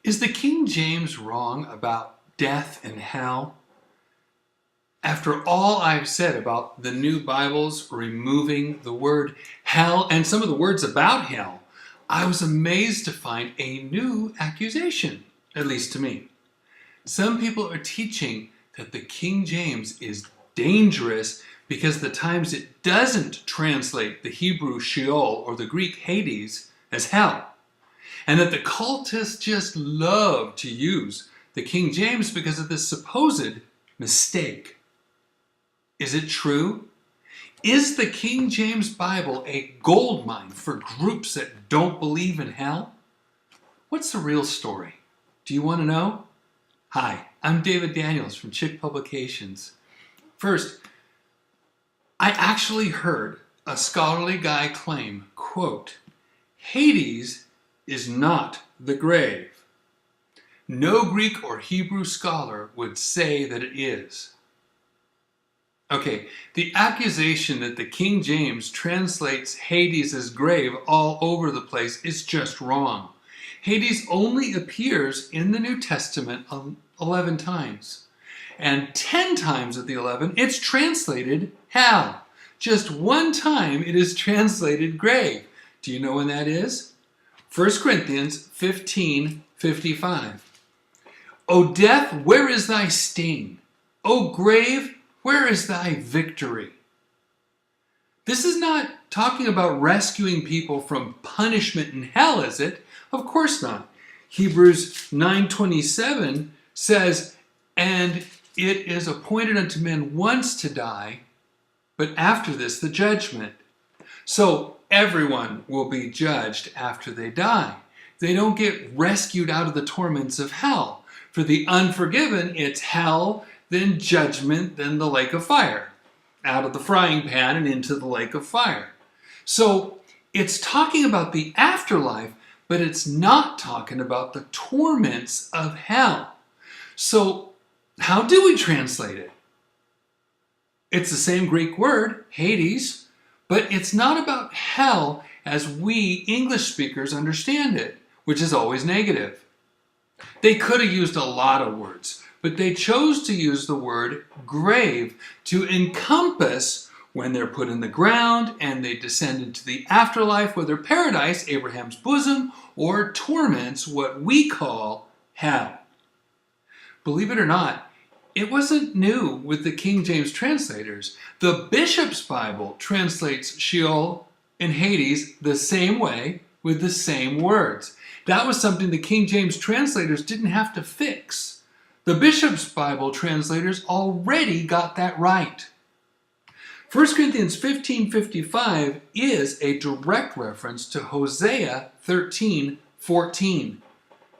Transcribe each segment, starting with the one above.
Is the King James wrong about death and hell? After all I've said about the new Bibles removing the word hell and some of the words about hell, I was amazed to find a new accusation, at least to me. Some people are teaching that the King James is dangerous because the times it doesn't translate the Hebrew Sheol or the Greek Hades as hell, and that the cultists just love to use the King James because of this supposed mistake. Is it true? Is the King James Bible a goldmine for groups that don't believe in hell? What's the real story? Do you want to know? Hi, I'm David Daniels from Chick Publications. First, I actually heard a scholarly guy claim, quote, Hades is not the grave. No Greek or Hebrew scholar would say that it is. Okay, the accusation that the King James translates Hades as grave all over the place is just wrong. Hades only appears in the New Testament 11 times. And 10 times of the 11, it's translated hell. Just one time it is translated grave. Do you know when that is? 1 Corinthians 15:55. O death, where is thy sting? O grave, where is thy victory? This is not talking about rescuing people from punishment in hell, is it? Of course not. Hebrews 9:27 says, and it is appointed unto men once to die, but after this the judgment. So everyone will be judged after they die. They don't get rescued out of the torments of hell. For the unforgiven, it's hell, then judgment, then the lake of fire. Out of the frying pan and into the lake of fire. So it's talking about the afterlife, but it's not talking about the torments of hell. So how do we translate it? It's the same Greek word, Hades, but it's not about hell as we English speakers understand it, which is always negative. They could have used a lot of words, but they chose to use the word grave to encompass when they're put in the ground and they descend into the afterlife, whether paradise, Abraham's bosom, or torments, what we call hell. Believe it or not, it wasn't new with the King James translators. The Bishop's Bible translates Sheol and Hades the same way with the same words. That was something the King James translators didn't have to fix. The Bishop's Bible translators already got that right. 1 Corinthians 15:55 is a direct reference to Hosea 13:14.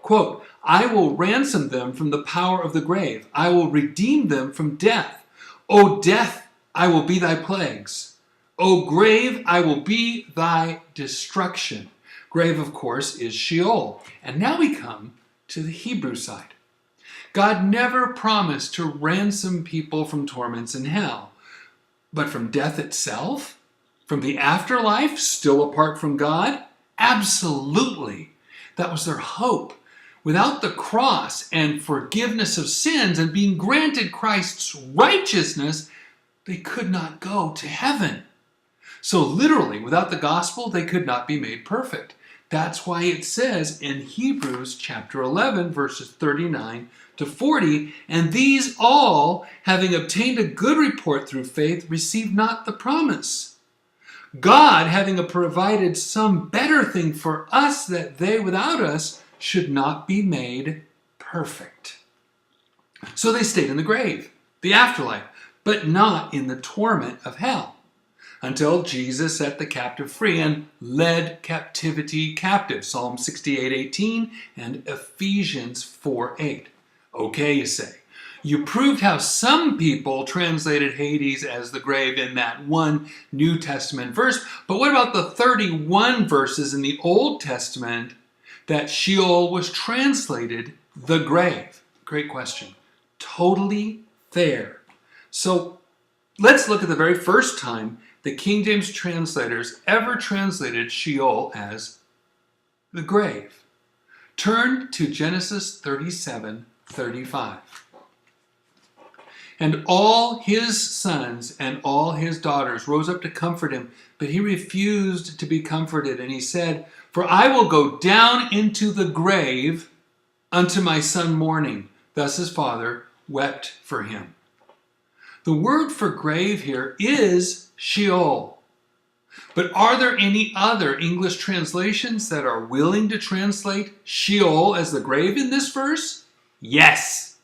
Quote, I will ransom them from the power of the grave. I will redeem them from death. O death, I will be thy plagues. O grave, I will be thy destruction. Grave, of course, is Sheol. And now we come to the Hebrew side. God never promised to ransom people from torments in hell. But from death itself? From the afterlife, still apart from God? Absolutely. That was their hope. Without the cross and forgiveness of sins and being granted Christ's righteousness, they could not go to heaven. So literally, without the gospel, they could not be made perfect. That's why it says in Hebrews chapter 11, verses 39 to 40, and these all, having obtained a good report through faith, received not the promise. God, having provided some better thing for us, that they without us should not be made perfect. So they stayed in the grave, the afterlife, but not in the torment of hell, until Jesus set the captive free and led captivity captive. Psalm 68:18 and Ephesians 4:8. Okay, you say. You proved how some people translated Hades as the grave in that one New Testament verse, but what about the 31 verses in the Old Testament that Sheol was translated the grave? Great question. Totally fair. So let's look at the very first time the King James translators ever translated Sheol as the grave. Turn to Genesis 37:35. And all his sons and all his daughters rose up to comfort him, but he refused to be comforted. And he said, For I will go down into the grave unto my son mourning. Thus his father wept for him. The word for grave here is Sheol. But are there any other English translations that are willing to translate Sheol as the grave in this verse? Yes.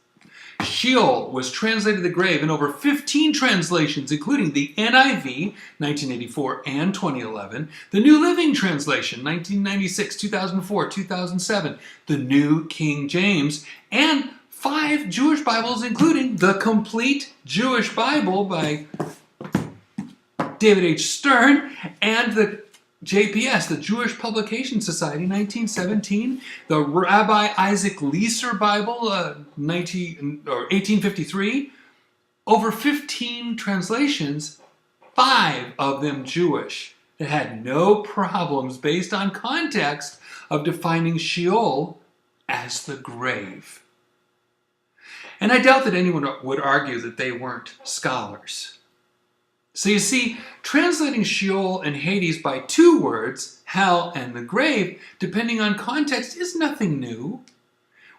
Sheol was translated the grave in over 15 translations, including the NIV, 1984 and 2011, the New Living Translation, 1996, 2004, 2007, the New King James, and 5 Jewish Bibles, including the Complete Jewish Bible by David H. Stern, and the JPS, the Jewish Publication Society, 1917, the Rabbi Isaac Leeser Bible, 1853, over 15 translations, 5 of them Jewish, that had no problems based on context of defining Sheol as the grave. And I doubt that anyone would argue that they weren't scholars. So you see, translating Sheol and Hades by 2 words, hell and the grave, depending on context, is nothing new.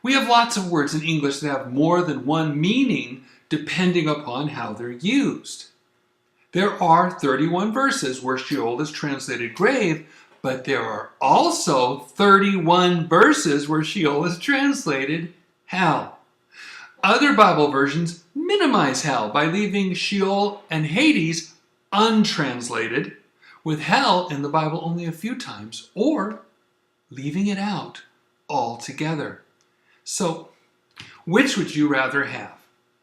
We have lots of words in English that have more than one meaning depending upon how they're used. There are 31 verses where Sheol is translated grave, but there are also 31 verses where Sheol is translated hell. Other Bible versions minimize hell by leaving Sheol and Hades untranslated, with hell in the Bible only a few times, or leaving it out altogether. So, which would you rather have?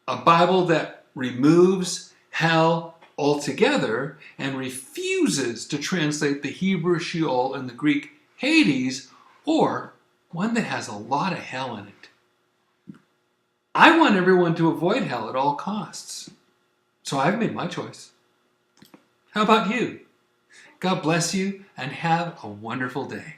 A Bible that removes hell altogether and refuses to translate the Hebrew Sheol and the Greek Hades, or one that has a lot of hell in it? I want everyone to avoid hell at all costs. So I've made my choice. How about you? God bless you and have a wonderful day.